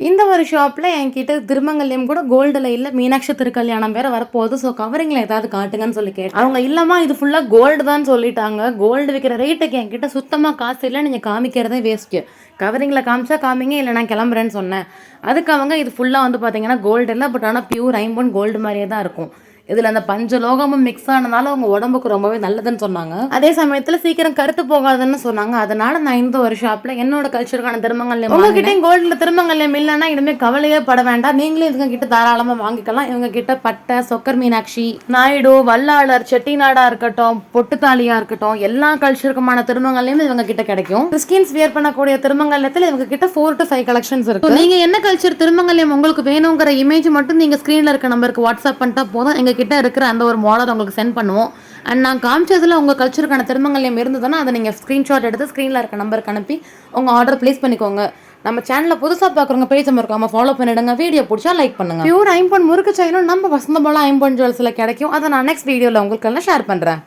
இந்த ஒரு ஷாப்பில் என்கிட்ட திருமங்கல்யம் கூட கோல்டில் இல்லை, மீனாட்சி திருக்கல்யாணம் வேறு வரப்போகுது. ஸோ கவரிங்கில் ஏதாவது காட்டுங்கன்னு சொல்லி கேட்டேன். அவங்க இல்லைம்மா இது ஃபுல்லாக கோல்டு தான் சொல்லிட்டாங்க. கோல்டு விற்கிற ரேட்டுக்கு என்கிட்ட சுத்தமாக காசு இல்லை, நீங்கள் காமிக்கிறதே வேஸ்ட்டு. கவரிங்கில் காமிச்சா காமிங்க, இல்லை நான் கிளம்புறேன்னு சொன்னேன். அதுக்கு அவங்க இது ஃபுல்லாக வந்து பார்த்தீங்கன்னா கோல்டு இல்லை, பட் ஆனால் பியூர் ஐம்பொன் கோல்டு மாதிரியே தான் இருக்கும். இதில் அந்த பஞ்சலோகமும் மிக்ஸ் ஆனதால அவங்க உடம்புக்கு ரொம்பவே நல்லதுன்னு சொன்னாங்க. அதே சமயத்தில் சீக்கிரம் கருத்து போகாதுன்னு சொன்னாங்க. அதனால நான் இந்த ஒரு ஷாப்பில் என்னோட கல்ச்சருக்கான திருமங்கல்யம் உங்ககிட்ட கோல்டில் திருமங்கல்யம் இல்லைன்னா இனிமேல் கவலையே பட வேண்டாம். நீங்களே இவங்க கிட்ட தாராளமாக வாங்கிக்கலாம். இவங்க கிட்ட பட்டை, சொக்கர் மீனாட்சி, நாயுடு, வல்லாளர், செட்டிநாடா இருக்கட்டும், பொட்டுத்தாலியா இருக்கட்டும், எல்லா கல்ச்சருக்குமான திருமங்கல்யம் இவங்க கிட்ட கிடைக்கும். கிறிஸ்டியன்ஸ் வியர் பண்ணக்கூடிய திருமங்கல்யத்தில் இவங்க கிட்ட 4 to 5 கலெக்ஷன்ஸ் இருக்கு. நீங்க என்ன கல்ச்சர் திருமங்கல்யம் உங்களுக்கு வேணுங்கிற இமேஜ் மட்டும் நீங்க ஸ்கிரீன்ல இருக்க நம்பருக்கு வாட்ஸ்அப் பண்ணிட்டா போதும். எங்க கிட்ட இருக்கிற அந்த ஒரு மாடல் உங்களுக்கு சென்ட் பண்ணுவோம். அண்ட் நான் காமிச்சதுல உங்க கல்ச்சருக்கான திருமங்கல்யம் இருந்ததுன்னா அதை நீங்க ஸ்கிரீன்ஷாட் எடுத்து ஸ்கிரீன்ல இருக்க நம்பருக்கு அனுப்பி உங்க ஆர்டர் பிளேஸ் பண்ணிக்கோங்க. நம்ம சேனலை புதுசாக பார்க்குறவங்க பேஜ் இருக்காம ஃபாலோ பண்ணிடுங்க. வீடியோ பிடிச்சா லைக் பண்ணுங்க. பியூர் ஐம்பொன் முறுக்கு செயினும் நம்ம வசந்தபாலா ஐம்பொன் ஜுவல்ஸில் கிடைக்கும். அதை நான் நெக்ஸ்ட் வீடியோவில் உங்களுக்கு எல்லாம் ஷேர் பண்ணுறேன்.